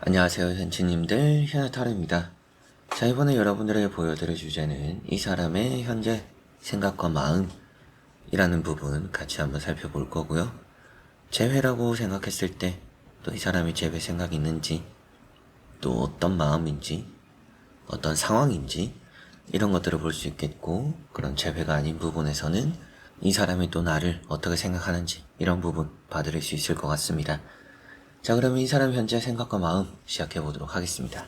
안녕하세요 현치님들, 현아타로입니다. 자, 이번에 여러분들에게 보여드릴 주제는 이 사람의 현재 생각과 마음이라는 부분 같이 한번 살펴볼 거고요. 재회라고 생각했을 때 또 이 사람이 재회 생각이 있는지, 또 어떤 마음인지, 어떤 상황인지 이런 것들을 볼 수 있겠고, 그런 재회가 아닌 부분에서는 이 사람이 또 나를 어떻게 생각하는지 이런 부분 봐드릴 수 있을 것 같습니다. 자, 그러면 이 사람 현재 생각과 마음 시작해 보도록 하겠습니다.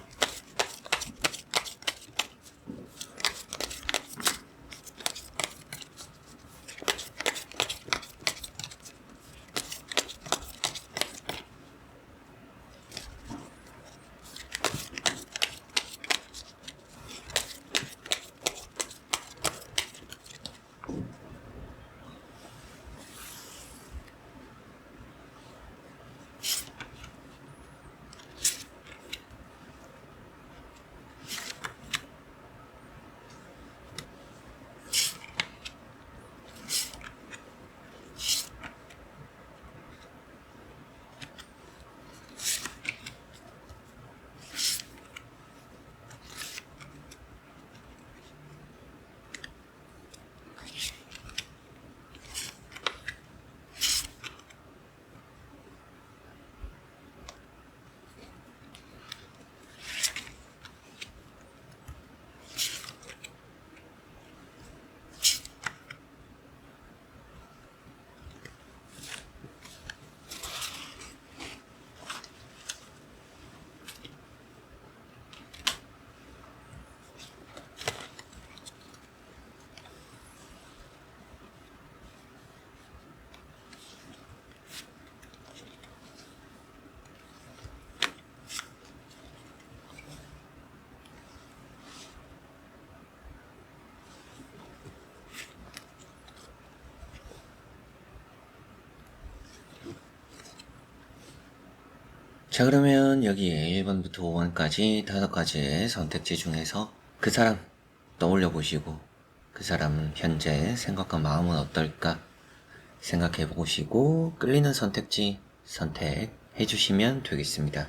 자, 그러면 여기에 1번부터 5번까지 5가지의 선택지 중에서 그 사람 떠올려 보시고, 그 사람 현재 생각과 마음은 어떨까 생각해 보시고, 끌리는 선택지 선택해 주시면 되겠습니다.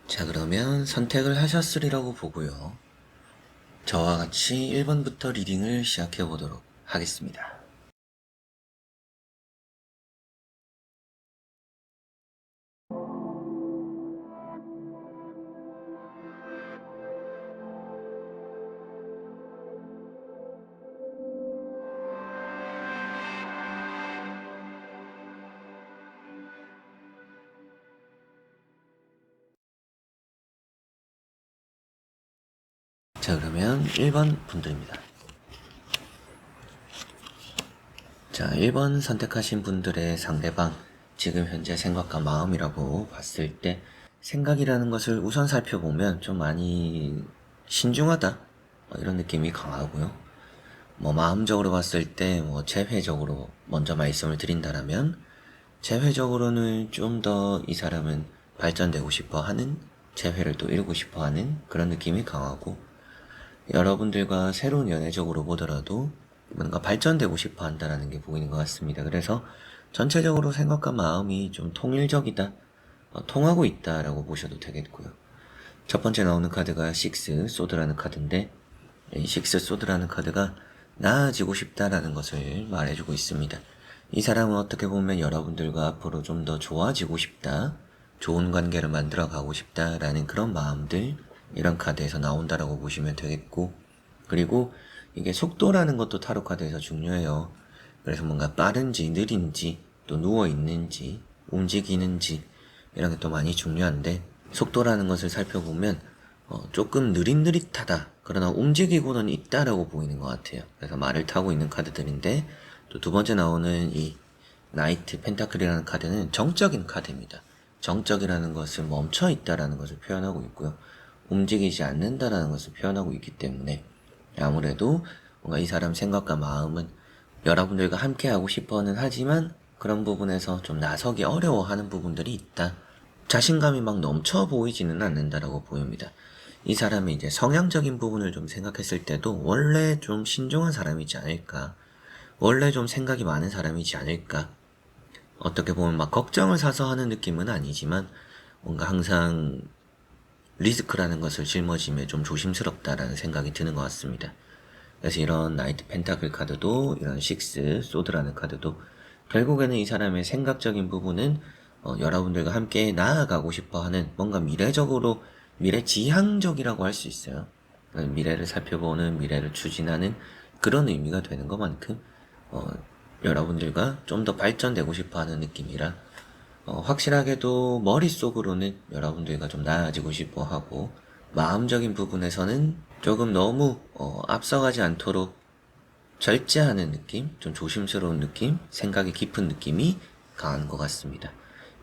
자, 그러면 선택을 하셨으리라고 보고요. 저와 같이 1번부터 리딩을 시작해 보도록 하겠습니다. 자, 그러면 1번 분들입니다. 자, 1번 선택하신 분들의 상대방, 지금 현재 생각과 마음이라고 봤을 때, 생각이라는 것을 우선 살펴보면 좀 많이 신중하다, 이런 느낌이 강하고요. 마음적으로 봤을 때, 재회적으로 먼저 말씀을 드린다라면, 재회적으로는 좀 더 이 사람은 발전되고 싶어 하는, 재회를 또 이루고 싶어 하는 그런 느낌이 강하고, 여러분들과 새로운 연애적으로 보더라도 뭔가 발전되고 싶어 한다는 게 보이는 것 같습니다. 그래서 전체적으로 생각과 마음이 좀 통일적이다, 통하고 있다라고 보셔도 되겠고요. 첫 번째 나오는 카드가 식스 소드라는 카드인데, 이 식스 소드라는 카드가 나아지고 싶다라는 것을 말해주고 있습니다. 이 사람은 어떻게 보면 여러분들과 앞으로 좀 더 좋아지고 싶다, 좋은 관계를 만들어 가고 싶다라는 그런 마음들, 이런 카드에서 나온다라고 보시면 되겠고, 그리고 이게 속도라는 것도 타로 카드에서 중요해요. 그래서 뭔가 빠른지 느린지, 또 누워있는지 움직이는지, 이런 게 또 많이 중요한데, 속도라는 것을 살펴보면 조금 느릿느릿하다, 그러나 움직이고는 있다라고 보이는 것 같아요. 그래서 말을 타고 있는 카드들인데, 또 두 번째 나오는 이 나이트 펜타클이라는 카드는 정적인 카드입니다. 정적이라는 것은 멈춰 있다라는 것을 표현하고 있고요. 움직이지 않는다라는 것을 표현하고 있기 때문에, 아무래도 뭔가 이 사람 생각과 마음은 여러분들과 함께하고 싶어는 하지만 그런 부분에서 좀 나서기 어려워하는 부분들이 있다. 자신감이 막 넘쳐 보이지는 않는다라고 보입니다. 이 사람의 이제 성향적인 부분을 좀 생각했을 때도 원래 좀 신중한 사람이지 않을까, 원래 좀 생각이 많은 사람이지 않을까, 어떻게 보면 막 걱정을 사서 하는 느낌은 아니지만 뭔가 항상 리스크라는 것을 짊어짐에 좀 조심스럽다라는 생각이 드는 것 같습니다. 그래서 이런 나이트 펜타클 카드도 이런 식스 소드라는 카드도 결국에는 이 사람의 생각적인 부분은 여러분들과 함께 나아가고 싶어하는 뭔가 미래적으로 미래지향적이라고 할 수 있어요. 미래를 살펴보는 미래를 추진하는 그런 의미가 되는 것만큼 여러분들과 좀 더 발전되고 싶어하는 느낌이라 확실하게도 머릿속으로는 여러분들과 좀 나아지고 싶어 하고, 마음적인 부분에서는 조금 너무, 앞서가지 않도록 절제하는 느낌, 좀 조심스러운 느낌, 생각이 깊은 느낌이 강한 것 같습니다.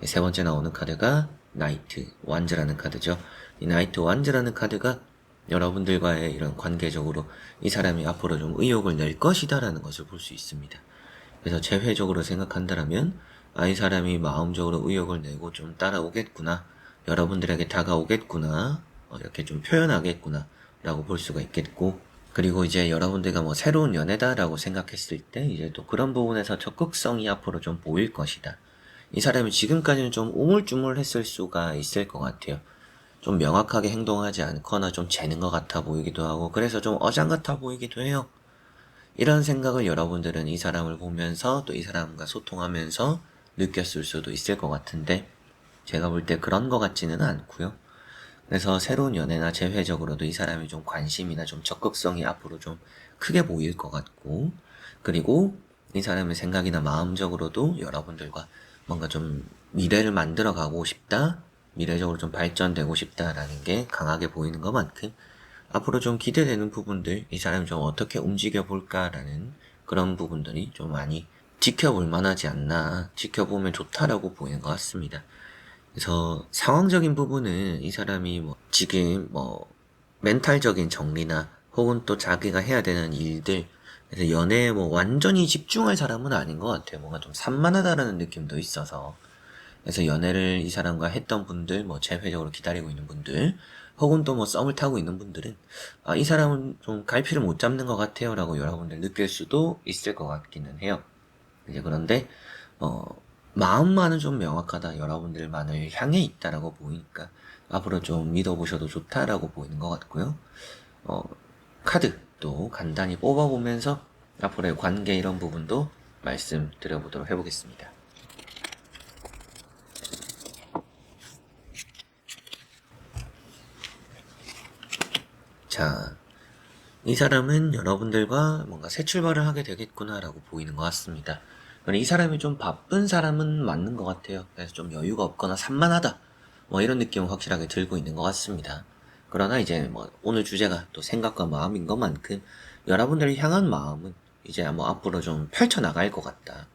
세 번째 나오는 카드가 나이트 완즈라는 카드죠. 이 나이트 완즈라는 카드가 여러분들과의 이런 관계적으로 이 사람이 앞으로 좀 의욕을 낼 것이다라는 것을 볼 수 있습니다. 그래서 재회적으로 생각한다면 이 사람이 마음적으로 의욕을 내고 좀 따라오겠구나, 여러분들에게 다가오겠구나, 이렇게 좀 표현하겠구나 라고 볼 수가 있겠고, 그리고 이제 여러분들과 뭐 새로운 연애다라고 생각했을 때 이제 또 그런 부분에서 적극성이 앞으로 좀 보일 것이다. 이 사람이 지금까지는 좀 우물쭈물했을 수가 있을 것 같아요. 좀 명확하게 행동하지 않거나 좀 재는 것 같아 보이기도 하고, 그래서 좀 어장 같아 보이기도 해요. 이런 생각을 여러분들은 이 사람을 보면서 또 이 사람과 소통하면서 느꼈을 수도 있을 것 같은데, 제가 볼 때 그런 것 같지는 않고요. 그래서 새로운 연애나 재회적으로도 이 사람이 좀 관심이나 좀 적극성이 앞으로 좀 크게 보일 것 같고, 그리고 이 사람의 생각이나 마음적으로도 여러분들과 뭔가 좀 미래를 만들어 가고 싶다, 미래적으로 좀 발전되고 싶다라는 게 강하게 보이는 것만큼 앞으로 좀 기대되는 부분들, 이 사람이 좀 어떻게 움직여 볼까라는 그런 부분들이 좀 많이 지켜볼 만하지 않나, 지켜보면 좋다라고 보이는 것 같습니다. 그래서 상황적인 부분은 이 사람이 뭐 지금 뭐 멘탈적인 정리나 혹은 또 자기가 해야 되는 일들, 그래서 연애에 뭐 완전히 집중할 사람은 아닌 것 같아요. 뭔가 좀 산만하다라는 느낌도 있어서. 그래서 연애를 이 사람과 했던 분들, 뭐 재회적으로 기다리고 있는 분들, 혹은 또 뭐 썸을 타고 있는 분들은 이 사람은 좀 갈피를 못 잡는 것 같아요 라고 여러분들 느낄 수도 있을 것 같기는 해요. 이제 그런데 어 마음만은 좀 명확하다, 여러분들만을 향해 있다라고 보이니까 앞으로 좀 믿어보셔도 좋다라고 보이는 것 같고요. 카드 또 간단히 뽑아보면서 앞으로의 관계 이런 부분도 말씀드려보도록 해보겠습니다. 자, 이 사람은 여러분들과 뭔가 새 출발을 하게 되겠구나라고 보이는 것 같습니다. 이 사람이 좀 바쁜 사람은 맞는 것 같아요. 그래서 좀 여유가 없거나 산만하다, 뭐 이런 느낌은 확실하게 들고 있는 것 같습니다. 그러나 이제 뭐 오늘 주제가 또 생각과 마음인 것만큼 여러분들을 향한 마음은 이제 뭐 앞으로 좀 펼쳐나갈 것 같다,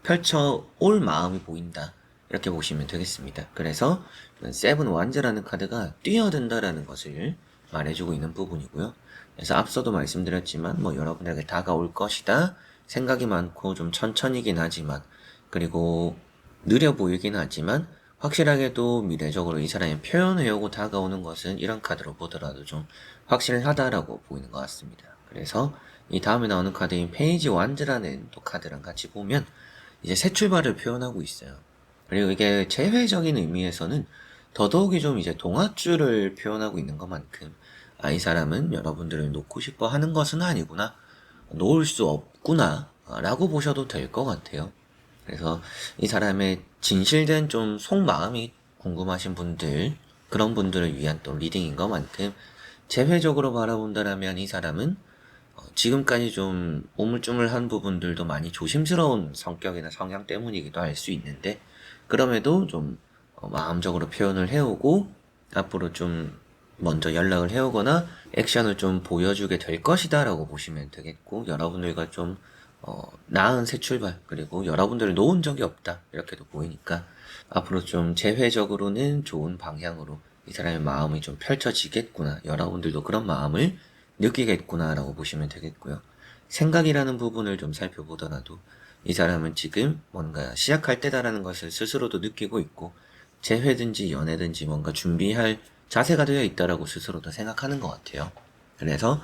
펼쳐올 마음이 보인다, 이렇게 보시면 되겠습니다. 그래서 세븐 완즈라는 카드가 뛰어든다라는 것을 말해주고 있는 부분이고요. 그래서 앞서도 말씀드렸지만 뭐 여러분에게 다가올 것이다, 생각이 많고 좀 천천히긴 하지만, 그리고 느려 보이긴 하지만 확실하게도 미래적으로 이 사람이 표현해오고 다가오는 것은 이런 카드로 보더라도 좀 확실하다라고 보이는 것 같습니다. 그래서 이 다음에 나오는 카드인 페이지 완즈라는 또 카드랑 같이 보면 이제 새 출발을 표현하고 있어요. 그리고 이게 재회적인 의미에서는 더더욱이 좀 이제 동아줄을 표현하고 있는 것만큼 이 사람은 여러분들을 놓고 싶어 하는 것은 아니구나, 놓을 수 없구나 라고 보셔도 될 것 같아요. 그래서 이 사람의 진실된 좀 속마음이 궁금하신 분들, 그런 분들을 위한 또 리딩인 것만큼 재회적으로 바라본다라면 이 사람은 지금까지 좀 오물쭈물한 부분들도 많이 조심스러운 성격이나 성향 때문이기도 할 수 있는데, 그럼에도 좀 마음적으로 표현을 해오고 앞으로 좀 먼저 연락을 해오거나 액션을 좀 보여주게 될 것이다 라고 보시면 되겠고, 여러분들과 좀 나은 새 출발, 그리고 여러분들을 놓은 적이 없다 이렇게도 보이니까 앞으로 좀 재회적으로는 좋은 방향으로 이 사람의 마음이 좀 펼쳐지겠구나, 여러분들도 그런 마음을 느끼겠구나 라고 보시면 되겠고요. 생각이라는 부분을 좀 살펴보더라도 이 사람은 지금 뭔가 시작할 때다라는 것을 스스로도 느끼고 있고, 재회든지 연애든지 뭔가 준비할 자세가 되어 있다라고 스스로도 생각하는 것 같아요. 그래서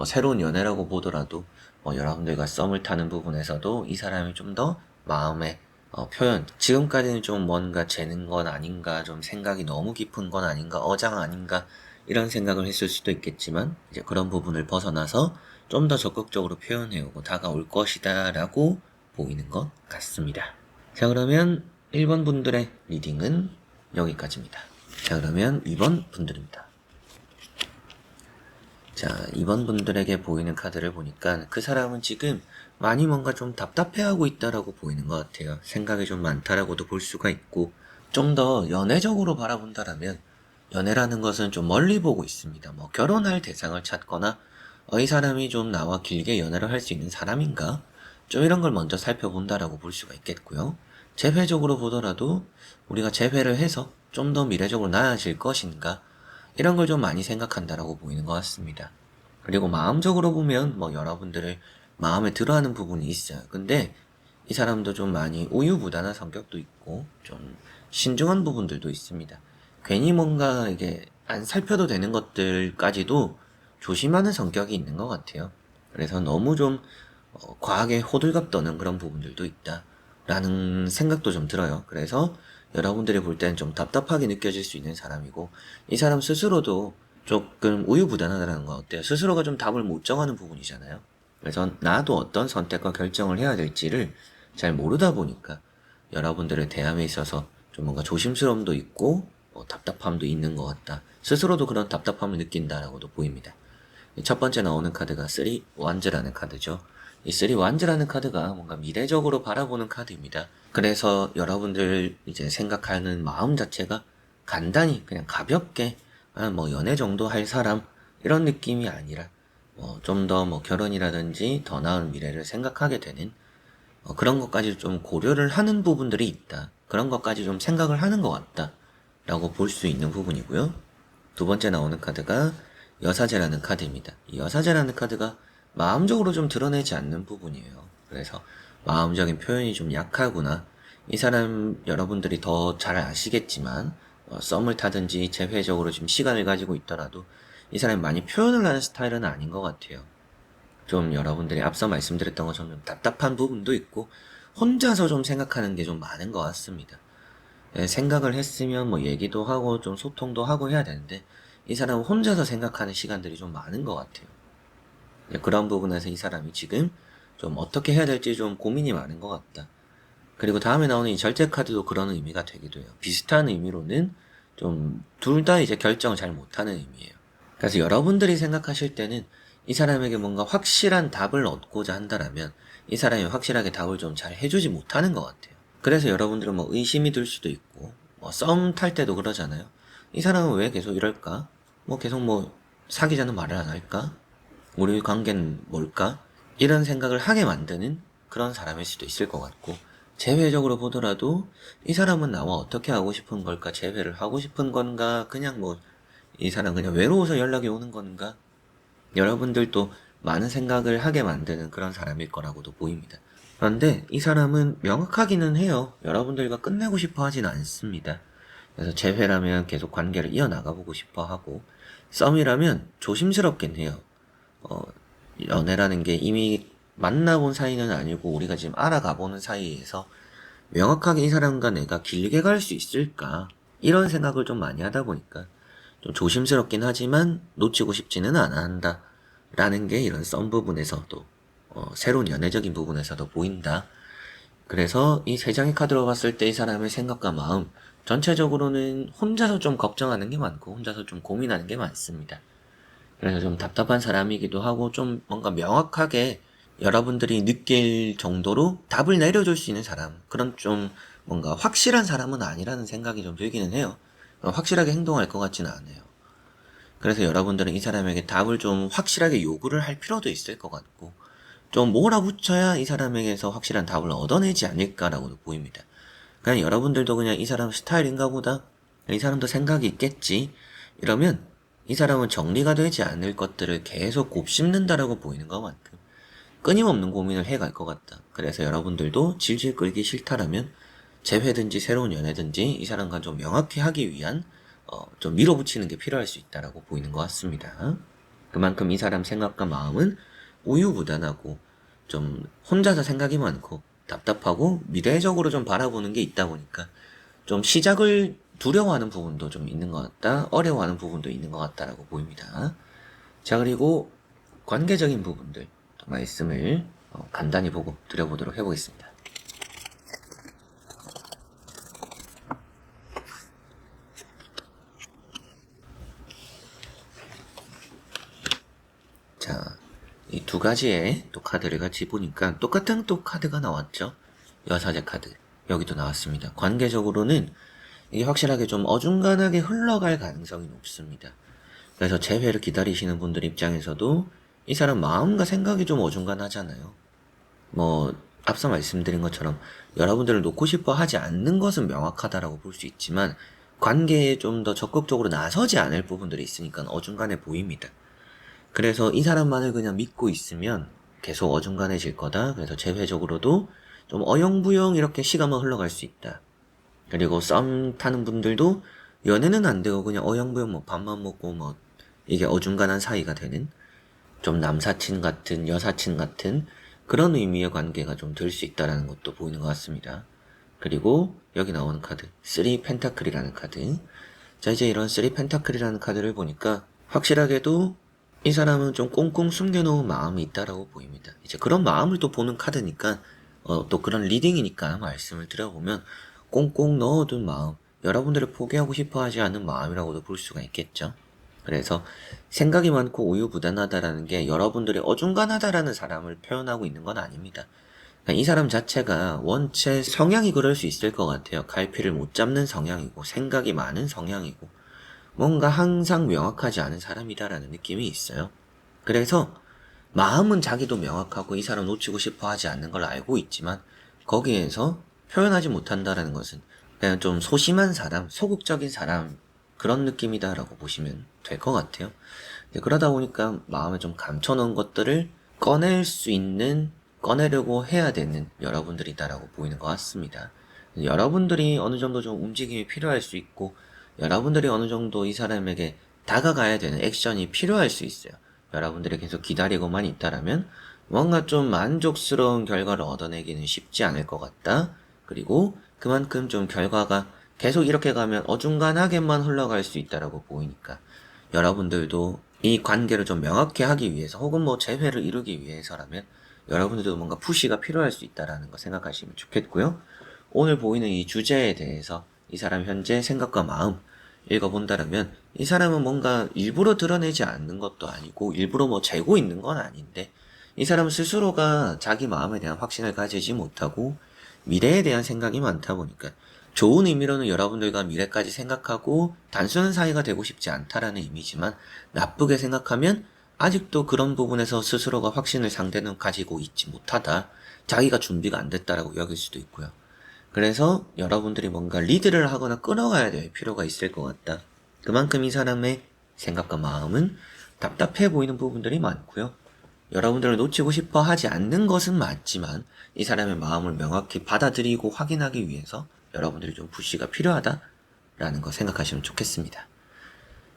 새로운 연애라고 보더라도 여러분들과 썸을 타는 부분에서도 이 사람이 좀 더 마음에 표현. 지금까지는 좀 뭔가 재는 건 아닌가, 좀 생각이 너무 깊은 건 아닌가, 어장 아닌가, 이런 생각을 했을 수도 있겠지만, 이제 그런 부분을 벗어나서 좀 더 적극적으로 표현해오고 다가올 것이다 라고 보이는 것 같습니다. 자, 그러면 1번 분들의 리딩은 여기까지입니다. 자, 그러면 2번 분들입니다. 자, 2번 분들에게 보이는 카드를 보니까 그 사람은 지금 많이 뭔가 좀 답답해하고 있다라고 보이는 것 같아요. 생각이 좀 많다라고도 볼 수가 있고, 좀 더 연애적으로 바라본다라면 연애라는 것은 좀 멀리 보고 있습니다. 뭐 결혼할 대상을 찾거나 이 사람이 좀 나와 길게 연애를 할 수 있는 사람인가? 좀 이런 걸 먼저 살펴본다라고 볼 수가 있겠고요. 재회적으로 보더라도 우리가 재회를 해서 좀 더 미래적으로 나아질 것인가? 이런 걸 좀 많이 생각한다라고 보이는 것 같습니다. 그리고 마음적으로 보면 뭐 여러분들을 마음에 들어하는 부분이 있어요. 근데 이 사람도 좀 많이 우유부단한 성격도 있고 좀 신중한 부분들도 있습니다. 괜히 뭔가 이게 안 살펴도 되는 것들까지도 조심하는 성격이 있는 것 같아요. 그래서 너무 좀 과하게 호들갑 떠는 그런 부분들도 있다라는 생각도 좀 들어요. 그래서 여러분들이 볼 때는 좀 답답하게 느껴질 수 있는 사람이고, 이 사람 스스로도 조금 우유부단하다는 건 어때요? 스스로가 좀 답을 못 정하는 부분이잖아요. 그래서 나도 어떤 선택과 결정을 해야 될지를 잘 모르다 보니까 여러분들의 대함에 있어서 좀 뭔가 조심스러움도 있고 답답함도 있는 것 같다. 스스로도 그런 답답함을 느낀다라고도 보입니다. 첫 번째 나오는 카드가 3 완즈라는 카드죠. 이 3 완즈라는 카드가 뭔가 미래적으로 바라보는 카드입니다. 그래서 여러분들 이제 생각하는 마음 자체가 간단히 그냥 가볍게 뭐 연애 정도 할 사람 이런 느낌이 아니라 좀 더 뭐 결혼이라든지 더 나은 미래를 생각하게 되는 그런 것까지 좀 고려를 하는 부분들이 있다. 그런 것까지 좀 생각을 하는 것 같다. 라고 볼 수 있는 부분이고요. 두 번째 나오는 카드가 여사제라는 카드입니다. 이 여사제라는 카드가 마음적으로 좀 드러내지 않는 부분이에요. 그래서 마음적인 표현이 좀 약하구나. 이 사람 여러분들이 더 잘 아시겠지만 썸을 타든지 재회적으로 지금 시간을 가지고 있더라도 이 사람이 많이 표현을 하는 스타일은 아닌 것 같아요. 좀 여러분들이 앞서 말씀드렸던 것처럼 좀 답답한 부분도 있고 혼자서 좀 생각하는 게 좀 많은 것 같습니다. 생각을 했으면 뭐 얘기도 하고 좀 소통도 하고 해야 되는데 이 사람은 혼자서 생각하는 시간들이 좀 많은 것 같아요. 그런 부분에서 이 사람이 지금 좀 어떻게 해야 될지 좀 고민이 많은 것 같다. 그리고 다음에 나오는 이 절제 카드도 그런 의미가 되기도 해요. 비슷한 의미로는 좀 둘 다 이제 결정을 잘 못하는 의미예요. 그래서 여러분들이 생각하실 때는 이 사람에게 뭔가 확실한 답을 얻고자 한다라면 이 사람이 확실하게 답을 좀 잘 해주지 못하는 것 같아요. 그래서 여러분들은 뭐 의심이 들 수도 있고 뭐 썸 탈 때도 그러잖아요. 이 사람은 왜 계속 이럴까? 뭐 계속 뭐 사귀자는 말을 안 할까? 우리 관계는 뭘까? 이런 생각을 하게 만드는 그런 사람일 수도 있을 것 같고, 재회적으로 보더라도 이 사람은 나와 어떻게 하고 싶은 걸까? 재회를 하고 싶은 건가? 그냥 뭐 이 사람 그냥 외로워서 연락이 오는 건가? 여러분들도 많은 생각을 하게 만드는 그런 사람일 거라고도 보입니다. 그런데 이 사람은 명확하기는 해요. 여러분들과 끝내고 싶어 하진 않습니다. 그래서 재회라면 계속 관계를 이어나가보고 싶어 하고, 썸이라면 조심스럽긴 해요. 연애라는 게 이미 만나본 사이는 아니고 우리가 지금 알아가보는 사이에서 명확하게 이 사람과 내가 길게 갈 수 있을까? 이런 생각을 좀 많이 하다 보니까 좀 조심스럽긴 하지만 놓치고 싶지는 않아 한다. 라는 게 이런 썸 부분에서도 새로운 연애적인 부분에서도 보인다. 그래서 이 세 장의 카드로 봤을 때 이 사람의 생각과 마음 전체적으로는 혼자서 좀 걱정하는 게 많고 혼자서 좀 고민하는 게 많습니다. 그래서 좀 답답한 사람이기도 하고 좀 뭔가 명확하게 여러분들이 느낄 정도로 답을 내려줄 수 있는 사람, 그런 좀 뭔가 확실한 사람은 아니라는 생각이 좀 들기는 해요. 확실하게 행동할 것 같지는 않아요. 그래서 여러분들은 이 사람에게 답을 좀 확실하게 요구를 할 필요도 있을 것 같고 좀 몰아붙여야 이 사람에게서 확실한 답을 얻어내지 않을까라고도 보입니다. 그냥 여러분들도 그냥 이 사람 스타일인가 보다, 이 사람도 생각이 있겠지, 이러면 이 사람은 정리가 되지 않을 것들을 계속 곱씹는다라고 보이는 것만큼 끊임없는 고민을 해갈 것 같다. 그래서 여러분들도 질질 끌기 싫다라면 재회든지 새로운 연애든지 이 사람과 좀 명확히 하기 위한 좀 밀어붙이는 게 필요할 수 있다라고 보이는 것 같습니다. 그만큼 이 사람 생각과 마음은 우유부단하고 좀 혼자서 생각이 많고 답답하고 미래적으로 좀 바라보는 게 있다 보니까 좀 시작을 두려워하는 부분도 좀 있는 것 같다, 어려워하는 부분도 있는 것 같다라고 보입니다. 자, 그리고 관계적인 부분들 말씀을 간단히 보고 드려보도록 해보겠습니다. 자, 이 두 가지의 또 카드를 같이 보니까 똑같은 또 카드가 나왔죠. 여사제 카드. 여기도 나왔습니다. 관계적으로는 이게 확실하게 좀 어중간하게 흘러갈 가능성이 높습니다. 그래서 재회를 기다리시는 분들 입장에서도 이 사람 마음과 생각이 좀 어중간하잖아요. 뭐 앞서 말씀드린 것처럼 여러분들을 놓고 싶어 하지 않는 것은 명확하다라고 볼 수 있지만 관계에 좀 더 적극적으로 나서지 않을 부분들이 있으니까 어중간해 보입니다. 그래서 이 사람만을 그냥 믿고 있으면 계속 어중간해질 거다. 그래서 재회적으로도 좀 어영부영 이렇게 시간만 흘러갈 수 있다. 그리고 썸 타는 분들도 연애는 안 되고 그냥 어영부영 뭐 밥만 먹고 뭐 이게 어중간한 사이가 되는 좀 남사친 같은 여사친 같은 그런 의미의 관계가 좀 될 수 있다라는 것도 보이는 것 같습니다. 그리고 여기 나오는 카드 3 펜타클이라는 카드. 자, 이제 이런 3 펜타클이라는 카드를 보니까 확실하게도 이 사람은 좀 꽁꽁 숨겨놓은 마음이 있다라고 보입니다. 이제 그런 마음을 또 보는 카드니까 또 그런 리딩이니까 말씀을 드려보면 꽁꽁 넣어둔 마음, 여러분들을 포기하고 싶어 하지 않는 마음이라고도 볼 수가 있겠죠. 그래서 생각이 많고 우유부단하다라는 게 여러분들이 어중간하다라는 사람을 표현하고 있는 건 아닙니다. 그러니까 이 사람 자체가 원체 성향이 그럴 수 있을 것 같아요. 갈피를 못 잡는 성향이고 생각이 많은 성향이고 뭔가 항상 명확하지 않은 사람이다라는 느낌이 있어요. 그래서 마음은 자기도 명확하고 이 사람 놓치고 싶어 하지 않는 걸 알고 있지만 거기에서 표현하지 못한다라는 것은 그냥 좀 소심한 사람, 소극적인 사람 그런 느낌이다라고 보시면 될 것 같아요. 그러다 보니까 마음에 좀 감춰놓은 것들을 꺼낼 수 있는, 꺼내려고 해야 되는 여러분들이다라고 보이는 것 같습니다. 여러분들이 어느 정도 좀 움직임이 필요할 수 있고 여러분들이 어느 정도 이 사람에게 다가가야 되는 액션이 필요할 수 있어요. 여러분들이 계속 기다리고만 있다라면 뭔가 좀 만족스러운 결과를 얻어내기는 쉽지 않을 것 같다. 그리고 그만큼 좀 결과가 계속 이렇게 가면 어중간하게만 흘러갈 수 있다라고 보이니까 여러분들도 이 관계를 좀 명확히 하기 위해서 혹은 뭐 재회를 이루기 위해서라면 여러분들도 뭔가 푸시가 필요할 수 있다라는 거 생각하시면 좋겠고요. 오늘 보이는 이 주제에 대해서 이 사람 현재 생각과 마음 읽어본다라면 이 사람은 뭔가 일부러 드러내지 않는 것도 아니고 일부러 뭐 재고 있는 건 아닌데 이 사람 스스로가 자기 마음에 대한 확신을 가지지 못하고 미래에 대한 생각이 많다 보니까 좋은 의미로는 여러분들과 미래까지 생각하고 단순한 사이가 되고 싶지 않다라는 의미지만 나쁘게 생각하면 아직도 그런 부분에서 스스로가 확신을 상대는 가지고 있지 못하다. 자기가 준비가 안 됐다라고 여길 수도 있고요. 그래서 여러분들이 뭔가 리드를 하거나 끌어가야 될 필요가 있을 것 같다. 그만큼 이 사람의 생각과 마음은 답답해 보이는 부분들이 많고요. 여러분들을 놓치고 싶어 하지 않는 것은 맞지만 이 사람의 마음을 명확히 받아들이고 확인하기 위해서 여러분들이 좀 푸시가 필요하다라는 거 생각하시면 좋겠습니다.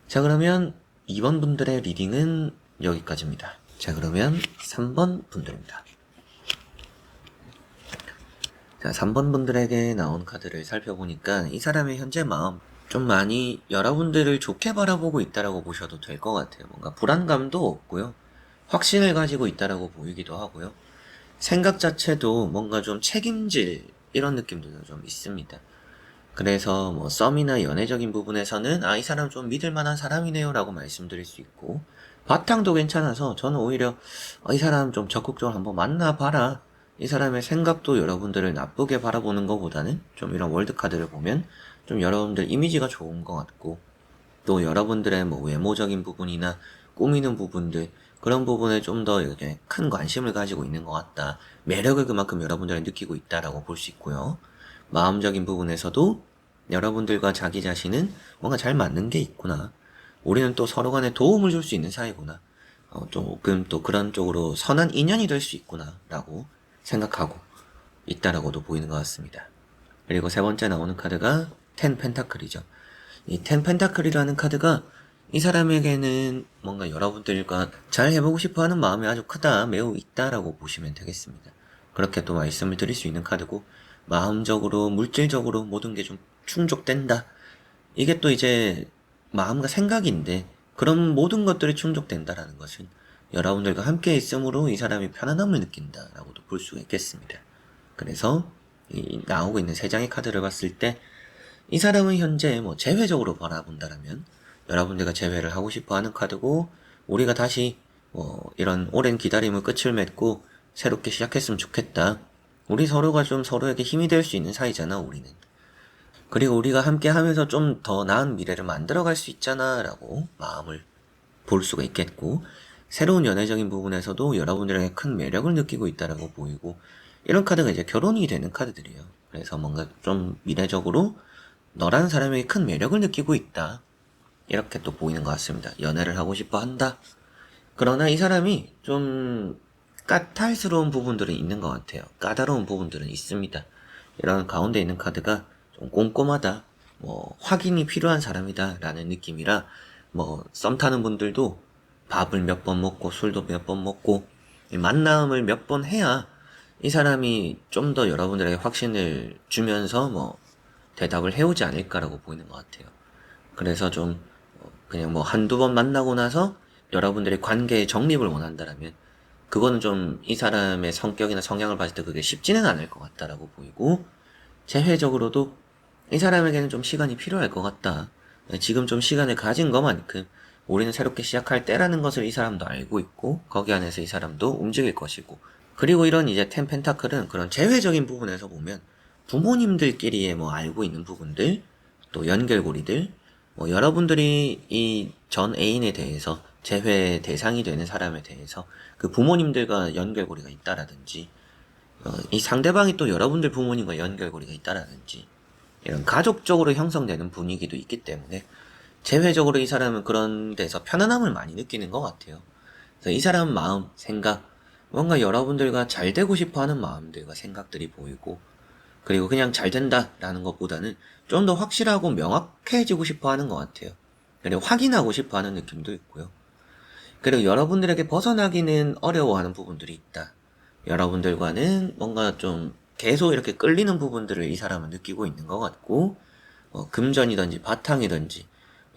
자, 그러면 2번 분들의 리딩은 여기까지입니다. 자, 그러면 3번 분들입니다. 자, 3번 분들에게 나온 카드를 살펴보니까 이 사람의 현재 마음 좀 많이 여러분들을 좋게 바라보고 있다라고 보셔도 될 것 같아요. 뭔가 불안감도 없고요. 확신을 가지고 있다라고 보이기도 하고요. 생각 자체도 뭔가 좀 책임질 이런 느낌도 좀 있습니다. 그래서 뭐 썸이나 연애적인 부분에서는 이 사람 좀 믿을 만한 사람이네요 라고 말씀드릴 수 있고 바탕도 괜찮아서 저는 오히려 이 사람 좀 적극적으로 한번 만나봐라. 이 사람의 생각도 여러분들을 나쁘게 바라보는 것보다는 좀 이런 월드카드를 보면 좀 여러분들 이미지가 좋은 것 같고 또 여러분들의 뭐 외모적인 부분이나 꾸미는 부분들 그런 부분에 좀 더 이렇게 큰 관심을 가지고 있는 것 같다. 매력을 그만큼 여러분들이 느끼고 있다라고 볼 수 있고요. 마음적인 부분에서도 여러분들과 자기 자신은 뭔가 잘 맞는 게 있구나. 우리는 또 서로 간에 도움을 줄 수 있는 사이구나. 조금 또 그런 쪽으로 선한 인연이 될 수 있구나. 라고 생각하고 있다라고도 보이는 것 같습니다. 그리고 세 번째 나오는 카드가 10 펜타클이죠. 이 10 펜타클이라는 카드가 이 사람에게는 뭔가 여러분들과 잘 해보고 싶어 하는 마음이 아주 크다, 매우 있다라고 보시면 되겠습니다. 그렇게 또 말씀을 드릴 수 있는 카드고, 마음적으로, 물질적으로 모든 게 좀 충족된다. 이게 또 이제 마음과 생각인데, 그런 모든 것들이 충족된다라는 것은 여러분들과 함께 있음으로 이 사람이 편안함을 느낀다라고도 볼 수가 있겠습니다. 그래서 이 나오고 있는 세 장의 카드를 봤을 때 이 사람은 현재 뭐 재회적으로 바라본다라면 여러분들과 재회를 하고 싶어 하는 카드고, 우리가 다시 뭐 이런 오랜 기다림을 끝을 맺고 새롭게 시작했으면 좋겠다. 우리 서로가 좀 서로에게 힘이 될 수 있는 사이잖아, 우리는. 그리고 우리가 함께 하면서 좀 더 나은 미래를 만들어갈 수 있잖아 라고 마음을 볼 수가 있겠고, 새로운 연애적인 부분에서도 여러분들에게 큰 매력을 느끼고 있다라고 보이고, 이런 카드가 이제 결혼이 되는 카드들이에요. 그래서 뭔가 좀 미래적으로 너라는 사람에게 큰 매력을 느끼고 있다, 이렇게 또 보이는 것 같습니다. 연애를 하고 싶어 한다. 그러나 이 사람이 좀 까탈스러운 부분들은 있는 것 같아요. 까다로운 부분들은 있습니다. 이런 가운데 있는 카드가 좀 꼼꼼하다, 뭐 확인이 필요한 사람이다 라는 느낌이라, 뭐 썸 타는 분들도 밥을 몇 번 먹고 술도 몇 번 먹고 만남을 몇 번 해야 이 사람이 좀 더 여러분들에게 확신을 주면서 뭐 대답을 해오지 않을까라고 보이는 것 같아요. 그래서 좀 그냥 뭐 한두 번 만나고 나서 여러분들의 관계의 정립을 원한다라면 그거는 좀 이 사람의 성격이나 성향을 봤을 때 그게 쉽지는 않을 것 같다라고 보이고, 재회적으로도 이 사람에게는 좀 시간이 필요할 것 같다. 지금 좀 시간을 가진 것만큼 우리는 새롭게 시작할 때라는 것을 이 사람도 알고 있고, 거기 안에서 이 사람도 움직일 것이고, 그리고 이런 이제 텐 펜타클은 그런 재회적인 부분에서 보면 부모님들끼리의 뭐 알고 있는 부분들, 또 연결고리들, 뭐 여러분들이 이 전 애인에 대해서, 재회 대상이 되는 사람에 대해서 그 부모님들과 연결고리가 있다라든지, 이 상대방이 또 여러분들 부모님과 연결고리가 있다라든지, 이런 가족적으로 형성되는 분위기도 있기 때문에 재회적으로 이 사람은 그런 데서 편안함을 많이 느끼는 것 같아요. 그래서 이 사람 마음, 생각, 뭔가 여러분들과 잘 되고 싶어 하는 마음들과 생각들이 보이고, 그리고 그냥 잘 된다라는 것보다는 좀 더 확실하고 명확해지고 싶어 하는 것 같아요. 그리고 확인하고 싶어 하는 느낌도 있고요. 그리고 여러분들에게 벗어나기는 어려워하는 부분들이 있다. 여러분들과는 뭔가 좀 계속 이렇게 끌리는 부분들을 이 사람은 느끼고 있는 것 같고, 금전이든지 바탕이든지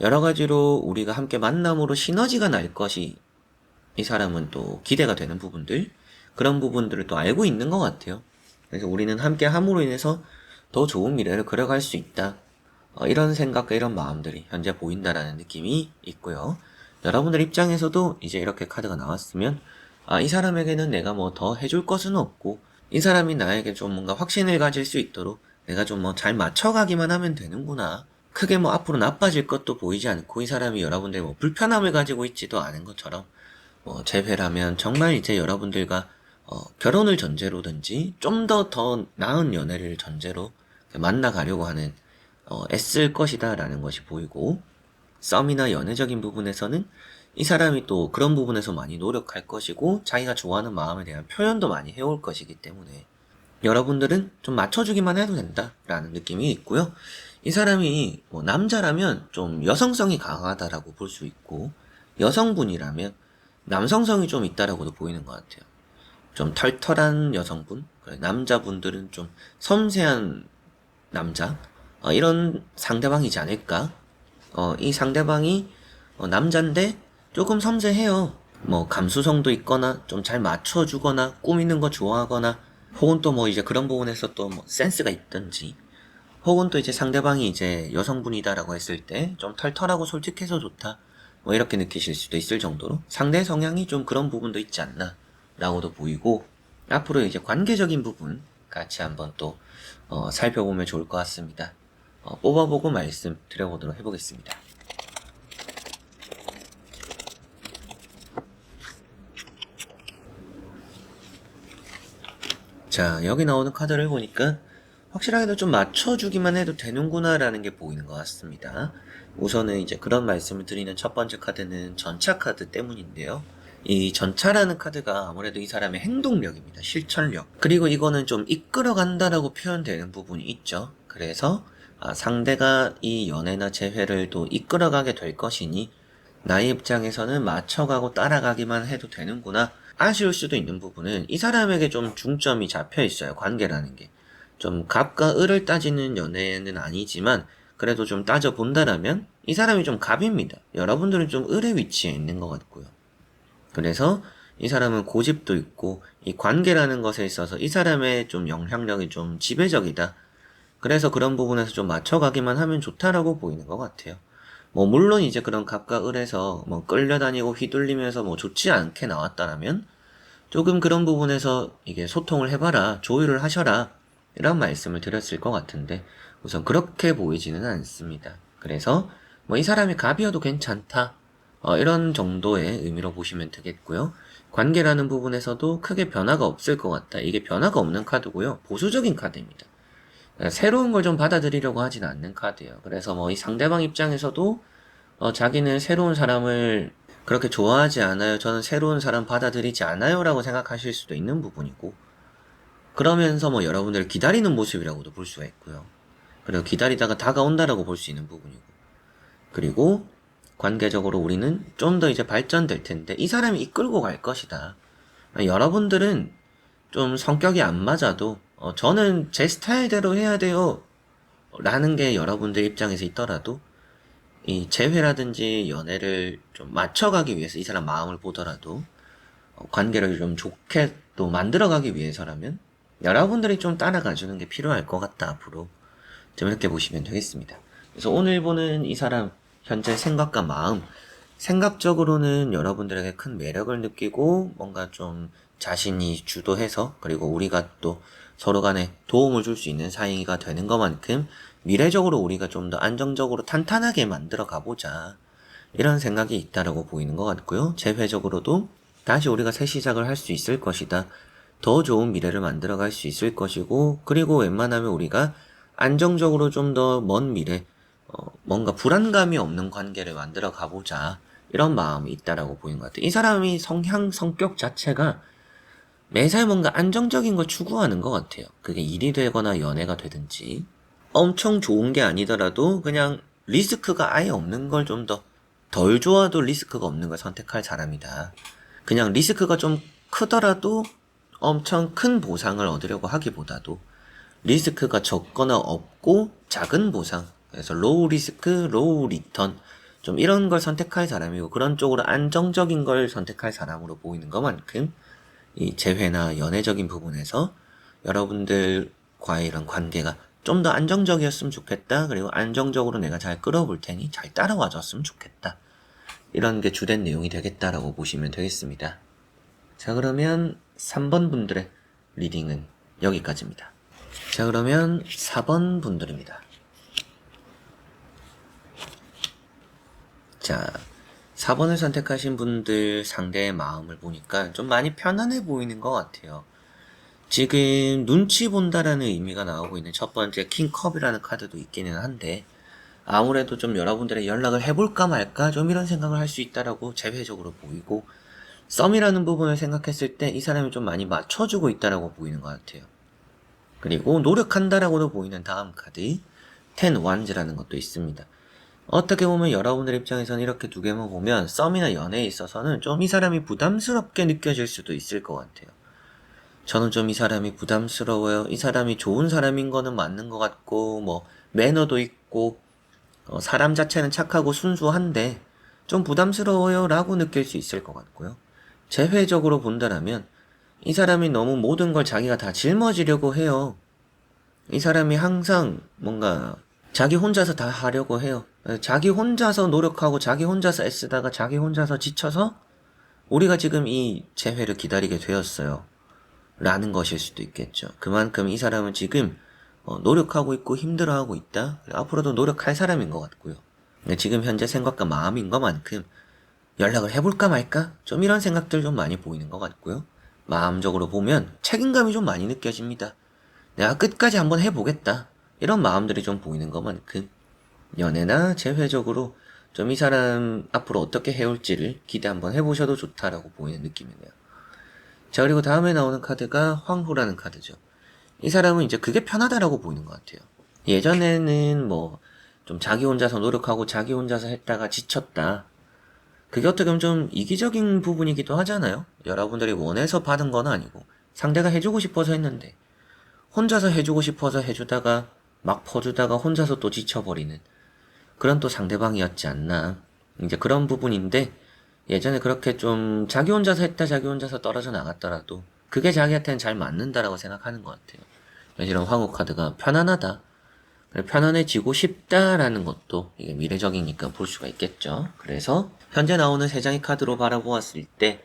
여러 가지로 우리가 함께 만남으로 시너지가 날 것이 이 사람은 또 기대가 되는 부분들, 그런 부분들을 또 알고 있는 것 같아요. 그래서 우리는 함께 함으로 인해서 더 좋은 미래를 그려갈 수 있다. 이런 생각과 이런 마음들이 현재 보인다라는 느낌이 있고요. 여러분들 입장에서도 이제 이렇게 카드가 나왔으면, 이 사람에게는 내가 뭐 더 해줄 것은 없고, 이 사람이 나에게 좀 뭔가 확신을 가질 수 있도록 내가 좀 뭐 잘 맞춰가기만 하면 되는구나. 크게 뭐 앞으로 나빠질 것도 보이지 않고, 이 사람이 여러분들 뭐 불편함을 가지고 있지도 않은 것처럼, 뭐 재회라면 정말 이제 여러분들과 결혼을 전제로든지 좀 더 나은 연애를 전제로 만나가려고 하는, 애쓸 것이다라는 것이 보이고, 썸이나 연애적인 부분에서는 이 사람이 또 그런 부분에서 많이 노력할 것이고, 자기가 좋아하는 마음에 대한 표현도 많이 해올 것이기 때문에 여러분들은 좀 맞춰주기만 해도 된다라는 느낌이 있고요. 이 사람이 뭐 남자라면 좀 여성성이 강하다라고 볼 수 있고, 여성분이라면 남성성이 좀 있다라고도 보이는 것 같아요. 좀 털털한 여성분, 남자분들은 좀 섬세한 남자, 이런 상대방이지 않을까. 이 상대방이 남잔데 조금 섬세해요. 뭐 감수성도 있거나 좀 잘 맞춰주거나 꾸미는 거 좋아하거나, 혹은 또 뭐 이제 그런 부분에서 또 뭐 센스가 있든지, 혹은 또 이제 상대방이 이제 여성분이다라고 했을 때 좀 털털하고 솔직해서 좋다, 뭐 이렇게 느끼실 수도 있을 정도로 상대 성향이 좀 그런 부분도 있지 않나 라고도 보이고, 앞으로 이제 관계적인 부분 같이 한번 또 살펴보면 좋을 것 같습니다. 뽑아보고 말씀 드려보도록 해보겠습니다. 자, 여기 나오는 카드를 보니까 확실하게도 좀 맞춰주기만 해도 되는구나 라는 게 보이는 것 같습니다. 우선은 이제 그런 말씀을 드리는 첫 번째 카드는 전차 카드 때문인데요. 이 전차라는 카드가 아무래도 이 사람의 행동력입니다. 실천력. 그리고 이거는 좀 이끌어간다라고 표현되는 부분이 있죠. 그래서 상대가 이 연애나 재회를 또 이끌어가게 될 것이니 나의 입장에서는 맞춰가고 따라가기만 해도 되는구나 아쉬울 수도 있는 부분은 이 사람에게 좀 중점이 잡혀 있어요. 관계라는 게. 좀 갑과 을을 따지는 연애는 아니지만 그래도 좀 따져본다라면 이 사람이 좀 갑입니다. 여러분들은 좀 을의 위치에 있는 것 같고요. 그래서 이 사람은 고집도 있고 이 관계라는 것에 있어서 이 사람의 좀 영향력이 좀 지배적이다. 그래서 그런 부분에서 좀 맞춰가기만 하면 좋다라고 보이는 것 같아요. 뭐 물론 이제 그런 갑과 을에서 뭐 끌려다니고 휘둘리면서 뭐 좋지 않게 나왔다라면 조금 그런 부분에서 이게 소통을 해봐라, 조율을 하셔라 이런 말씀을 드렸을 것 같은데 우선 그렇게 보이지는 않습니다. 그래서 뭐 이 사람이 갑이어도 괜찮다 이런 정도의 의미로 보시면 되겠고요. 관계라는 부분에서도 크게 변화가 없을 것 같다. 이게 변화가 없는 카드고요. 보수적인 카드입니다. 새로운 걸 좀 받아들이려고 하진 않는 카드예요. 그래서 뭐 이 상대방 입장에서도 자기는 새로운 사람을 그렇게 좋아하지 않아요. 저는 새로운 사람 받아들이지 않아요. 라고 생각하실 수도 있는 부분이고, 그러면서 뭐 여러분들 기다리는 모습이라고도 볼 수가 있고요. 그리고 기다리다가 다가온다라고 볼 수 있는 부분이고, 그리고 관계적으로 우리는 좀 더 이제 발전될 텐데, 이 사람이 이끌고 갈 것이다. 여러분들은 좀 성격이 안 맞아도, 저는 제 스타일대로 해야 돼요. 라는 게 여러분들 입장에서 있더라도, 이 재회라든지 연애를 좀 맞춰가기 위해서 이 사람 마음을 보더라도 관계를 좀 좋게 또 만들어가기 위해서라면 여러분들이 좀 따라가주는 게 필요할 것 같다. 앞으로 좀 이렇게 보시면 되겠습니다. 그래서 오늘 보는 이 사람 현재 생각과 마음, 생각적으로는 여러분들에게 큰 매력을 느끼고 뭔가 좀 자신이 주도해서 그리고 우리가 또 서로 간에 도움을 줄 수 있는 사이가 되는 것만큼 미래적으로 우리가 좀 더 안정적으로 탄탄하게 만들어 가보자 이런 생각이 있다라고 보이는 것 같고요. 재회적으로도 다시 우리가 새 시작을 할 수 있을 것이다. 더 좋은 미래를 만들어 갈 수 있을 것이고 그리고 웬만하면 우리가 안정적으로 좀 더 먼 미래 뭔가 불안감이 없는 관계를 만들어 가보자 이런 마음이 있다라고 보이는 것 같아요. 이 사람이 성격 자체가 매사에 뭔가 안정적인 걸 추구하는 것 같아요. 그게 일이 되거나 연애가 되든지 엄청 좋은 게 아니더라도 그냥 리스크가 아예 없는 걸 좀 더 덜 좋아도 리스크가 없는 걸 선택할 사람이다. 그냥 리스크가 좀 크더라도 엄청 큰 보상을 얻으려고 하기보다도 리스크가 적거나 없고 작은 보상, 그래서 로우 리스크, 로우 리턴 좀 이런 걸 선택할 사람이고 그런 쪽으로 안정적인 걸 선택할 사람으로 보이는 것만큼 이 재회나 연애적인 부분에서 여러분들과의 이런 관계가 좀 더 안정적이었으면 좋겠다. 그리고 안정적으로 내가 잘 끌어볼 테니 잘 따라와 줬으면 좋겠다. 이런 게 주된 내용이 되겠다라고 보시면 되겠습니다. 자, 그러면 3번 분들의 리딩은 여기까지입니다. 자, 그러면 4번 분들입니다. 자, 4번을 선택하신 분들 상대의 마음을 보니까 좀 많이 편안해 보이는 것 같아요. 지금 눈치 본다라는 의미가 나오고 있는 첫 번째 킹컵이라는 카드도 있기는 한데 아무래도 좀 여러분들의 연락을 해볼까 말까 좀 이런 생각을 할 수 있다라고 재회적으로 보이고 썸이라는 부분을 생각했을 때 이 사람이 좀 많이 맞춰주고 있다라고 보이는 것 같아요. 그리고 노력한다라고도 보이는 다음 카드 10 wands라는 것도 있습니다. 어떻게 보면 여러분들 입장에서는 이렇게 두 개만 보면 썸이나 연애에 있어서는 좀 이 사람이 부담스럽게 느껴질 수도 있을 것 같아요. 저는 좀 이 사람이 부담스러워요. 이 사람이 좋은 사람인 거는 맞는 것 같고 뭐 매너도 있고 사람 자체는 착하고 순수한데 좀 부담스러워요 라고 느낄 수 있을 것 같고요. 재회적으로 본다라면 이 사람이 너무 모든 걸 자기가 다 짊어지려고 해요. 이 사람이 항상 뭔가 자기 혼자서 다 하려고 해요. 자기 혼자서 노력하고 자기 혼자서 애쓰다가 자기 혼자서 지쳐서 우리가 지금 이 재회를 기다리게 되었어요. 라는 것일 수도 있겠죠. 그만큼 이 사람은 지금 노력하고 있고 힘들어하고 있다. 앞으로도 노력할 사람인 것 같고요. 지금 현재 생각과 마음인 것만큼 연락을 해볼까 말까? 좀 이런 생각들 좀 많이 보이는 것 같고요. 마음적으로 보면 책임감이 좀 많이 느껴집니다. 내가 끝까지 한번 해보겠다. 이런 마음들이 좀 보이는 것만큼 연애나 재회적으로 좀 이 사람 앞으로 어떻게 해올지를 기대 한번 해보셔도 좋다라고 보이는 느낌이네요. 자, 그리고 다음에 나오는 카드가 황후라는 카드죠. 이 사람은 이제 그게 편하다라고 보이는 것 같아요. 예전에는 뭐 좀 자기 혼자서 노력하고 자기 혼자서 했다가 지쳤다. 그게 어떻게 보면 좀 이기적인 부분이기도 하잖아요. 여러분들이 원해서 받은 건 아니고 상대가 해주고 싶어서 했는데 혼자서 해주고 싶어서 해주다가 막 퍼주다가 혼자서 또 지쳐버리는 그런 또 상대방이었지 않나. 이제 그런 부분인데 예전에 그렇게 좀 자기 혼자서 했다 자기 혼자서 떨어져 나갔더라도 그게 자기한테는 잘 맞는다라고 생각하는 것 같아요. 이런 황후 카드가 편안하다. 편안해지고 싶다라는 것도 이게 미래적이니까 볼 수가 있겠죠. 그래서 현재 나오는 세 장의 카드로 바라보았을 때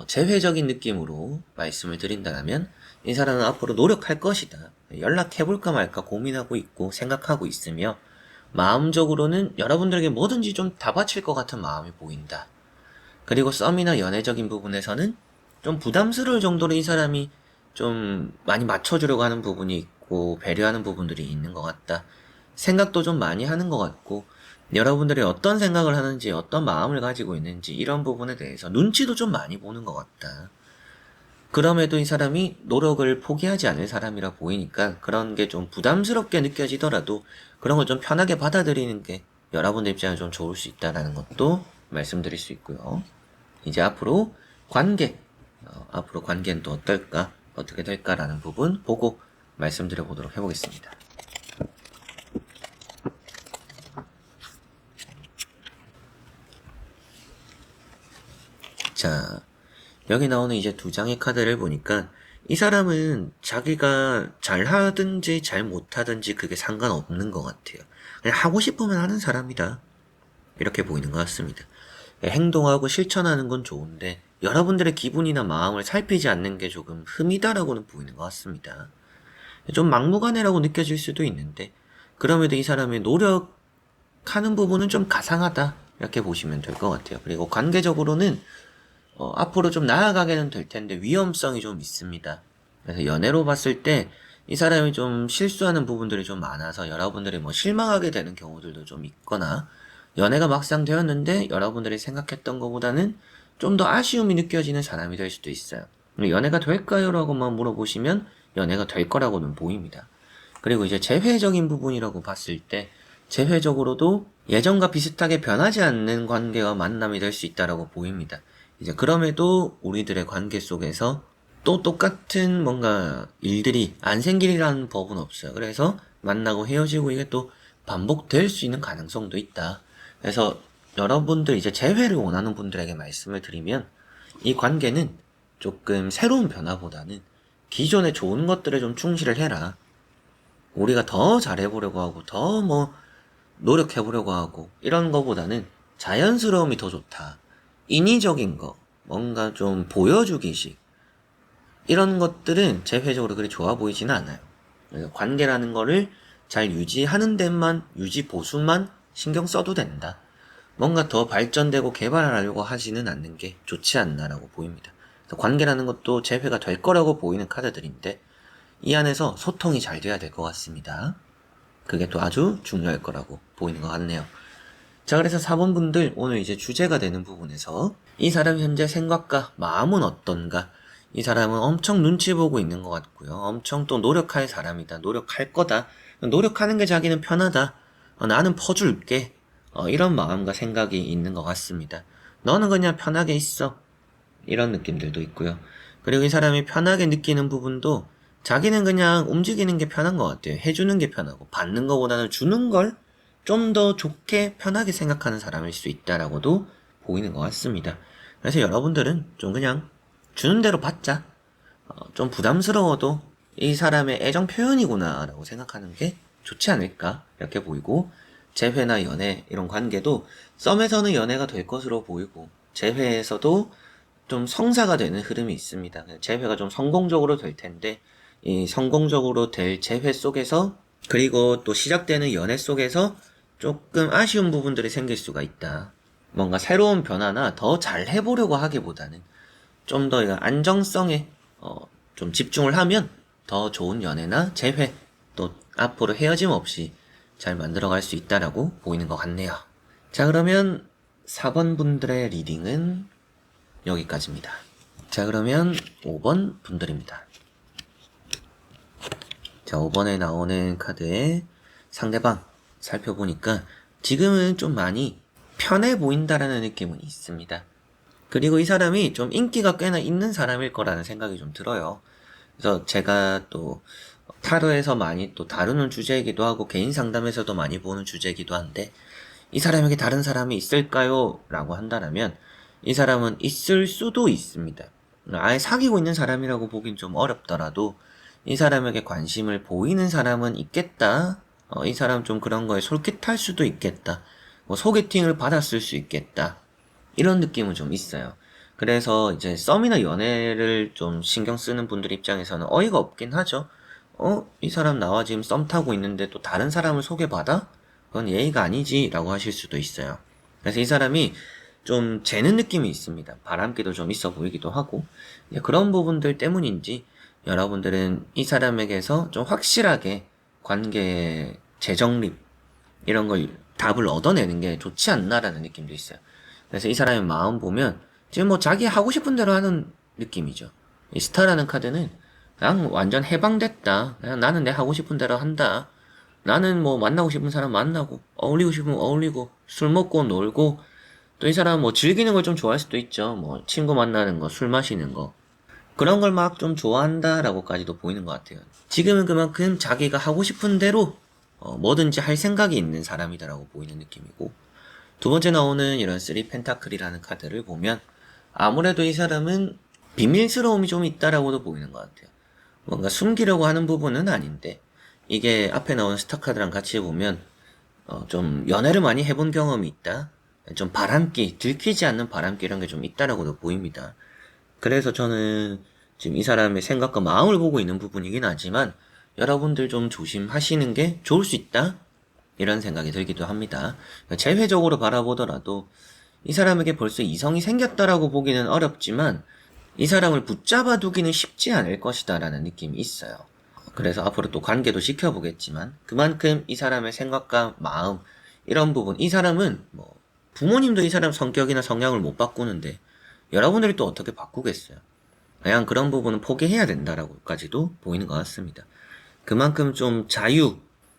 재회적인 느낌으로 말씀을 드린다면 이 사람은 앞으로 노력할 것이다. 연락해볼까 말까 고민하고 있고 생각하고 있으며 마음적으로는 여러분들에게 뭐든지 좀 다 바칠 것 같은 마음이 보인다. 그리고 썸이나 연애적인 부분에서는 좀 부담스러울 정도로 이 사람이 좀 많이 맞춰주려고 하는 부분이 있고 배려하는 부분들이 있는 것 같다. 생각도 좀 많이 하는 것 같고 여러분들이 어떤 생각을 하는지 어떤 마음을 가지고 있는지 이런 부분에 대해서 눈치도 좀 많이 보는 것 같다. 그럼에도 이 사람이 노력을 포기하지 않을 사람이라 보이니까 그런 게 좀 부담스럽게 느껴지더라도 그런 걸 좀 편하게 받아들이는 게 여러분들 입장에 좀 좋을 수 있다는 것도 말씀드릴 수 있고요. 이제 앞으로 관계, 앞으로 관계는 또 어떨까, 어떻게 될까라는 부분 보고 말씀드려 보도록 해보겠습니다. 자, 여기 나오는 이제 두 장의 카드를 보니까 이 사람은 자기가 잘하든지 잘 못하든지 그게 상관없는 것 같아요. 그냥 하고 싶으면 하는 사람이다. 이렇게 보이는 것 같습니다. 행동하고 실천하는 건 좋은데 여러분들의 기분이나 마음을 살피지 않는 게 조금 흠이다라고는 보이는 것 같습니다. 좀 막무가내라고 느껴질 수도 있는데 그럼에도 이 사람의 노력하는 부분은 좀 가상하다 이렇게 보시면 될 것 같아요. 그리고 관계적으로는 앞으로 좀 나아가게는 될 텐데 위험성이 좀 있습니다. 그래서 연애로 봤을 때 이 사람이 좀 실수하는 부분들이 좀 많아서 여러분들이 뭐 실망하게 되는 경우들도 좀 있거나 연애가 막상 되었는데 여러분들이 생각했던 것보다는 좀 더 아쉬움이 느껴지는 사람이 될 수도 있어요. 연애가 될까요? 라고만 물어보시면 연애가 될 거라고는 보입니다. 그리고 이제 재회적인 부분이라고 봤을 때 재회적으로도 예전과 비슷하게 변하지 않는 관계와 만남이 될 수 있다라고 보입니다. 이제 그럼에도 우리들의 관계 속에서 또 똑같은 뭔가 일들이 안 생기리라는 법은 없어요. 그래서 만나고 헤어지고 이게 또 반복될 수 있는 가능성도 있다. 그래서 여러분들 이제 재회를 원하는 분들에게 말씀을 드리면 이 관계는 조금 새로운 변화보다는 기존의 좋은 것들에 좀 충실을 해라. 우리가 더 잘해보려고 하고 더 뭐 노력해보려고 하고 이런 거보다는 자연스러움이 더 좋다. 인위적인 거, 뭔가 좀 보여주기식 이런 것들은 재회적으로 그리 좋아 보이지는 않아요. 그래서 관계라는 거를 잘 유지하는 데만 유지 보수만 신경 써도 된다. 뭔가 더 발전되고 개발하려고 하지는 않는 게 좋지 않나라고 보입니다. 그래서 관계라는 것도 재회가 될 거라고 보이는 카드들인데 이 안에서 소통이 잘 돼야 될 것 같습니다. 그게 또 아주 중요할 거라고 보이는 것 같네요. 자, 그래서 4번 분들 오늘 이제 주제가 되는 부분에서 이 사람 현재 생각과 마음은 어떤가? 이 사람은 엄청 눈치 보고 있는 것 같고요. 엄청 또 노력할 사람이다. 노력할 거다. 노력하는 게 자기는 편하다. 나는 퍼줄게. 이런 마음과 생각이 있는 것 같습니다. 너는 그냥 편하게 있어. 이런 느낌들도 있고요. 그리고 이 사람이 편하게 느끼는 부분도 자기는 그냥 움직이는 게 편한 것 같아요. 해주는 게 편하고 받는 것보다는 주는 걸 좀 더 좋게 편하게 생각하는 사람일 수 있다라고도 보이는 것 같습니다. 그래서 여러분들은 좀 그냥 주는 대로 받자. 좀 부담스러워도 이 사람의 애정 표현이구나 라고 생각하는 게 좋지 않을까 이렇게 보이고 재회나 연애 이런 관계도 썸에서는 연애가 될 것으로 보이고 재회에서도 좀 성사가 되는 흐름이 있습니다. 재회가 좀 성공적으로 될 텐데 이 성공적으로 될 재회 속에서 그리고 또 시작되는 연애 속에서 조금 아쉬운 부분들이 생길 수가 있다. 뭔가 새로운 변화나 더 잘 해보려고 하기보다는 좀 더 안정성에 좀 집중을 하면 더 좋은 연애나 재회 또 앞으로 헤어짐 없이 잘 만들어갈 수 있다라고 보이는 것 같네요. 자, 그러면 4번 분들의 리딩은 여기까지입니다. 자, 그러면 5번 분들입니다. 자, 5번에 나오는 카드의 상대방 살펴보니까 지금은 좀 많이 편해 보인다라는 느낌은 있습니다. 그리고 이 사람이 좀 인기가 꽤나 있는 사람일 거라는 생각이 좀 들어요. 그래서 제가 또 타로에서 많이 또 다루는 주제이기도 하고 개인 상담에서도 많이 보는 주제이기도 한데, 이 사람에게 다른 사람이 있을까요? 라고 한다면 이 사람은 있을 수도 있습니다. 아예 사귀고 있는 사람이라고 보긴 좀 어렵더라도 이 사람에게 관심을 보이는 사람은 있겠다. 이 사람 좀 그런 거에 솔깃할 수도 있겠다. 뭐 소개팅을 받았을 수 있겠다. 이런 느낌은 좀 있어요. 그래서 이제 썸이나 연애를 좀 신경 쓰는 분들 입장에서는 어이가 없긴 하죠. 이 사람 나와 지금 썸 타고 있는데 또 다른 사람을 소개받아? 그건 예의가 아니지 라고 하실 수도 있어요. 그래서 이 사람이 좀 재는 느낌이 있습니다. 바람기도 좀 있어 보이기도 하고, 그런 부분들 때문인지 여러분들은 이 사람에게서 좀 확실하게 관계 재정립 이런 걸 답을 얻어내는 게 좋지 않나라는 느낌도 있어요. 그래서 이 사람의 마음 보면 지금 뭐 자기 하고 싶은 대로 하는 느낌이죠. 이 스타라는 카드는 그냥 완전 해방됐다. 그냥 나는 내 하고 싶은 대로 한다. 나는 뭐 만나고 싶은 사람 만나고 어울리고 싶으면 어울리고 술 먹고 놀고, 또 이 사람은 뭐 즐기는 걸 좀 좋아할 수도 있죠. 뭐 친구 만나는 거, 술 마시는 거, 그런 걸 막 좀 좋아한다라고까지도 보이는 것 같아요. 지금은 그만큼 자기가 하고 싶은 대로 뭐든지 할 생각이 있는 사람이다라고 보이는 느낌이고, 두 번째 나오는 이런 쓰리 펜타클이라는 카드를 보면 아무래도 이 사람은 비밀스러움이 좀 있다라고도 보이는 것 같아요. 뭔가 숨기려고 하는 부분은 아닌데, 이게 앞에 나온 스타 카드랑 같이 보면 좀 연애를 많이 해본 경험이 있다, 좀 바람기, 들키지 않는 바람기 이런 게 좀 있다라고도 보입니다. 그래서 저는 지금 이 사람의 생각과 마음을 보고 있는 부분이긴 하지만 여러분들 좀 조심하시는 게 좋을 수 있다, 이런 생각이 들기도 합니다. 재회적으로 바라보더라도 이 사람에게 벌써 이성이 생겼다라고 보기는 어렵지만 이 사람을 붙잡아 두기는 쉽지 않을 것이다 라는 느낌이 있어요. 그래서 앞으로 또 관계도 지켜보겠지만 그만큼 이 사람의 생각과 마음, 이런 부분, 이 사람은 뭐 부모님도 이 사람 성격이나 성향을 못 바꾸는데 여러분들이 또 어떻게 바꾸겠어요. 그냥 그런 부분은 포기해야 된다라고까지도 보이는 것 같습니다. 그만큼 좀 자유,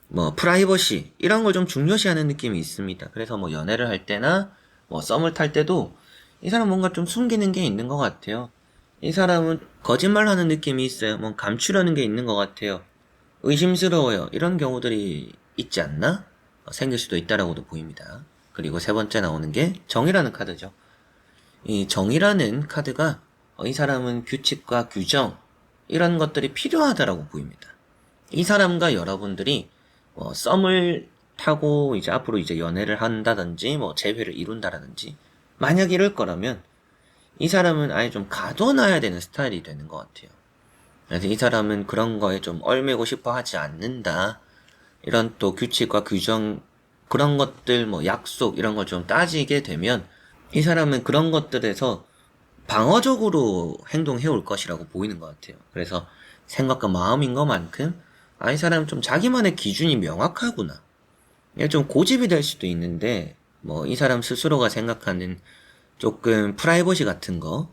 뭐 프라이버시 이런 걸 좀 중요시하는 느낌이 있습니다. 그래서 뭐 연애를 할 때나 뭐 썸을 탈 때도 이 사람 뭔가 좀 숨기는 게 있는 것 같아요. 이 사람은 거짓말하는 느낌이 있어요. 뭐 감추려는 게 있는 것 같아요. 의심스러워요. 이런 경우들이 있지 않나? 생길 수도 있다라고도 보입니다. 그리고 세 번째 나오는 게 정이라는 카드죠. 이 정이라는 카드가 이 사람은 규칙과 규정 이런 것들이 필요하다라고 보입니다. 이 사람과 여러분들이 썸을 타고 이제 앞으로 이제 연애를 한다든지 뭐 재회를 이룬다라든지 만약 이럴 거라면 이 사람은 아예 좀 가둬놔야 되는 스타일이 되는 것 같아요. 그래서 이 사람은 그런 거에 좀 얽매고 싶어 하지 않는다. 이런 또 규칙과 규정, 그런 것들, 뭐 약속, 이런 걸 좀 따지게 되면 이 사람은 그런 것들에서 방어적으로 행동해 올 것이라고 보이는 것 같아요. 그래서 생각과 마음인 것만큼, 이 사람은 좀 자기만의 기준이 명확하구나. 이게 좀 고집이 될 수도 있는데, 뭐, 이 사람 스스로가 생각하는 조금 프라이버시 같은 거,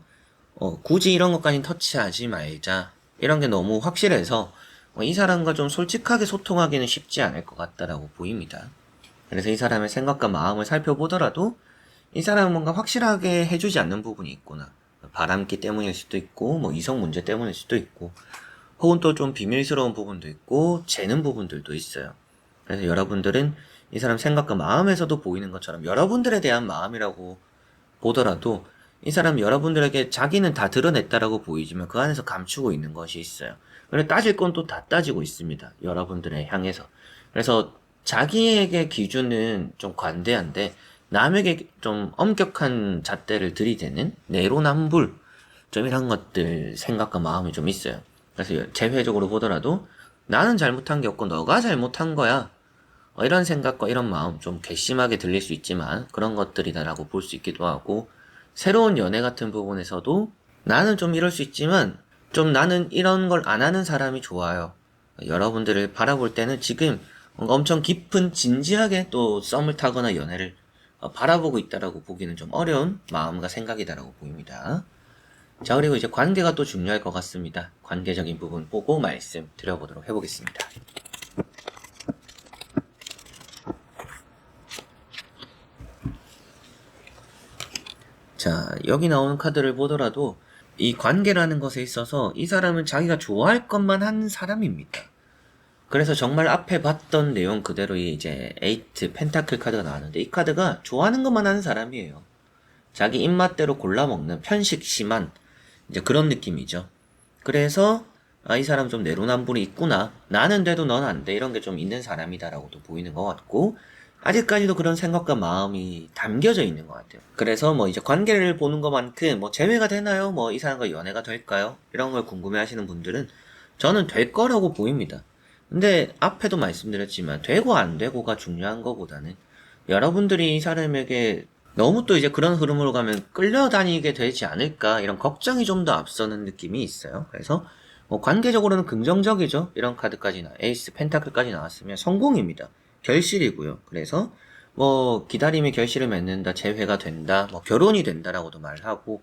굳이 이런 것까지는 터치하지 말자. 이런 게 너무 확실해서, 이 사람과 좀 솔직하게 소통하기는 쉽지 않을 것 같다라고 보입니다. 그래서 이 사람의 생각과 마음을 살펴보더라도, 이 사람은 뭔가 확실하게 해주지 않는 부분이 있구나. 바람기 때문일 수도 있고, 뭐 이성 문제 때문일 수도 있고, 혹은 또 좀 비밀스러운 부분도 있고, 재는 부분들도 있어요. 그래서 여러분들은 이 사람 생각과 마음에서도 보이는 것처럼 여러분들에 대한 마음이라고 보더라도 이 사람 여러분들에게 자기는 다 드러냈다라고 보이지만 그 안에서 감추고 있는 것이 있어요. 그래서 따질 건 또 다 따지고 있습니다. 여러분들에 향해서. 그래서 자기에게 기준은 좀 관대한데 남에게 좀 엄격한 잣대를 들이대는 내로남불, 좀 이런 것들 생각과 마음이 좀 있어요. 그래서 재회적으로 보더라도 나는 잘못한 게 없고 너가 잘못한 거야, 이런 생각과 이런 마음, 좀 괘씸하게 들릴 수 있지만 그런 것들이다라고 볼 수 있기도 하고, 새로운 연애 같은 부분에서도 나는 좀 이럴 수 있지만 좀 나는 이런 걸 안 하는 사람이 좋아요. 여러분들을 바라볼 때는 지금 뭔가 엄청 깊은 진지하게 또 썸을 타거나 연애를 바라보고 있다라고 보기는 좀 어려운 마음과 생각이다라고 보입니다. 자, 그리고 이제 관계가 또 중요할 것 같습니다. 관계적인 부분 보고 말씀 드려보도록 해보겠습니다. 자, 여기 나오는 카드를 보더라도 이 관계라는 것에 있어서 이 사람은 자기가 좋아할 것만 한 사람입니다. 그래서 정말 앞에 봤던 내용 그대로 이제 에이트 펜타클 카드가 나왔는데 이 카드가 좋아하는 것만 하는 사람이에요. 자기 입맛대로 골라먹는 편식 심한 이제 그런 느낌이죠. 그래서 이 사람 좀 내로남불이 있구나. 나는 돼도 넌 안 돼. 이런 게 좀 있는 사람이다라고도 보이는 것 같고 아직까지도 그런 생각과 마음이 담겨져 있는 것 같아요. 그래서 뭐 이제 관계를 보는 것만큼 뭐 재회가 되나요? 뭐 이 사람과 연애가 될까요? 이런 걸 궁금해 하시는 분들은 저는 될 거라고 보입니다. 근데 앞에도 말씀드렸지만 되고 안 되고가 중요한 것보다는 여러분들이 이 사람에게 너무 또 이제 그런 흐름으로 가면 끌려다니게 되지 않을까 이런 걱정이 좀 더 앞서는 느낌이 있어요. 그래서 뭐 관계적으로는 긍정적이죠. 이런 카드까지 에이스 펜타클까지 나왔으면 성공입니다. 결실이고요. 그래서 뭐 기다림의 결실을 맺는다, 재회가 된다, 뭐 결혼이 된다라고도 말하고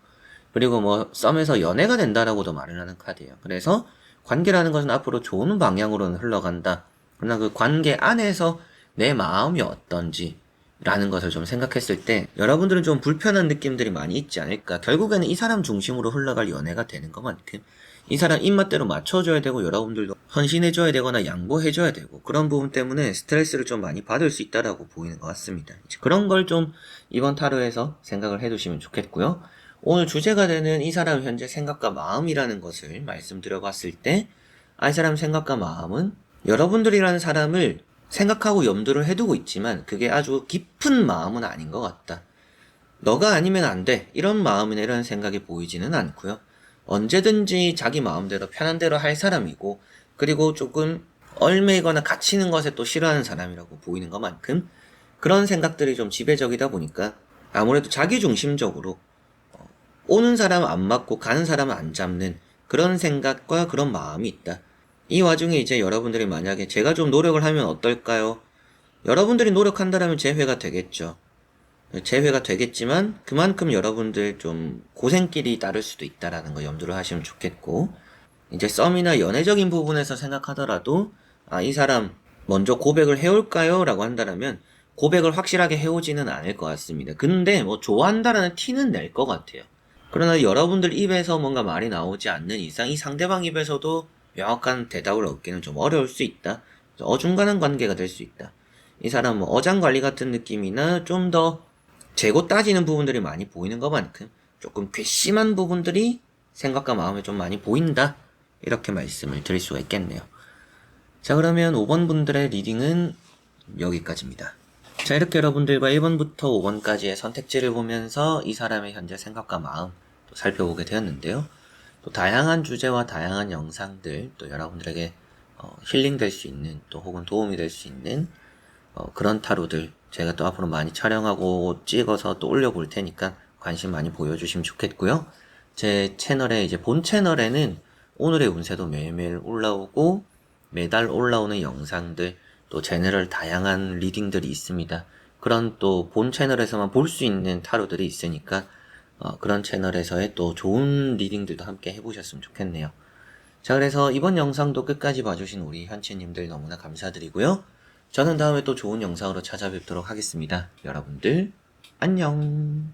그리고 뭐 썸에서 연애가 된다라고도 말을 하는 카드예요. 그래서 관계라는 것은 앞으로 좋은 방향으로는 흘러간다. 그러나 그 관계 안에서 내 마음이 어떤지 라는 것을 좀 생각했을 때 여러분들은 좀 불편한 느낌들이 많이 있지 않을까. 결국에는 이 사람 중심으로 흘러갈 연애가 되는 것만큼 이 사람 입맛대로 맞춰줘야 되고 여러분들도 헌신해줘야 되거나 양보해줘야 되고 그런 부분 때문에 스트레스를 좀 많이 받을 수 있다라고 보이는 것 같습니다. 그런 걸 좀 이번 타로에서 생각을 해두시면 좋겠고요. 오늘 주제가 되는 이 사람 현재 생각과 마음이라는 것을 말씀드려 봤을 때 이 사람 생각과 마음은 여러분들이라는 사람을 생각하고 염두를 해두고 있지만 그게 아주 깊은 마음은 아닌 것 같다. 너가 아니면 안 돼. 이런 마음이나 이런 생각이 보이지는 않고요. 언제든지 자기 마음대로 편한 대로 할 사람이고 그리고 조금 얽매이거나 갇히는 것에 또 싫어하는 사람이라고 보이는 것만큼 그런 생각들이 좀 지배적이다 보니까 아무래도 자기중심적으로 오는 사람 안 맞고 가는 사람 안 잡는 그런 생각과 그런 마음이 있다. 이 와중에 이제 여러분들이 만약에 제가 좀 노력을 하면 어떨까요? 여러분들이 노력한다면 재회가 되겠죠. 재회가 되겠지만 그만큼 여러분들 좀 고생길이 따를 수도 있다라는 거 염두를 하시면 좋겠고 이제 썸이나 연애적인 부분에서 생각하더라도 이 사람 먼저 고백을 해올까요? 라고 한다면 고백을 확실하게 해오지는 않을 것 같습니다. 근데 뭐 좋아한다라는 티는 낼 것 같아요. 그러나 여러분들 입에서 뭔가 말이 나오지 않는 이상 이 상대방 입에서도 명확한 대답을 얻기는 좀 어려울 수 있다. 어중간한 관계가 될 수 있다. 이 사람 뭐 어장관리 같은 느낌이나 좀 더 재고 따지는 부분들이 많이 보이는 것만큼 조금 괘씸한 부분들이 생각과 마음에 좀 많이 보인다. 이렇게 말씀을 드릴 수가 있겠네요. 자, 그러면 5번 분들의 리딩은 여기까지입니다. 자, 이렇게 여러분들과 1번부터 5번까지의 선택지를 보면서 이 사람의 현재 생각과 마음 또 살펴보게 되었는데요. 또 다양한 주제와 다양한 영상들 또 여러분들에게 힐링될 수 있는 또 혹은 도움이 될 수 있는 그런 타로들 제가 또 앞으로 많이 촬영하고 찍어서 또 올려볼 테니까 관심 많이 보여주시면 좋겠고요. 제 채널에 이제 본 채널에는 오늘의 운세도 매일매일 올라오고 매달 올라오는 영상들 또 제너럴 다양한 리딩들이 있습니다. 그런 또 본 채널에서만 볼 수 있는 타로들이 있으니까 그런 채널에서의 또 좋은 리딩들도 함께 해보셨으면 좋겠네요. 자, 그래서 이번 영상도 끝까지 봐주신 우리 현치님들 너무나 감사드리고요. 저는 다음에 또 좋은 영상으로 찾아뵙도록 하겠습니다. 여러분들 안녕.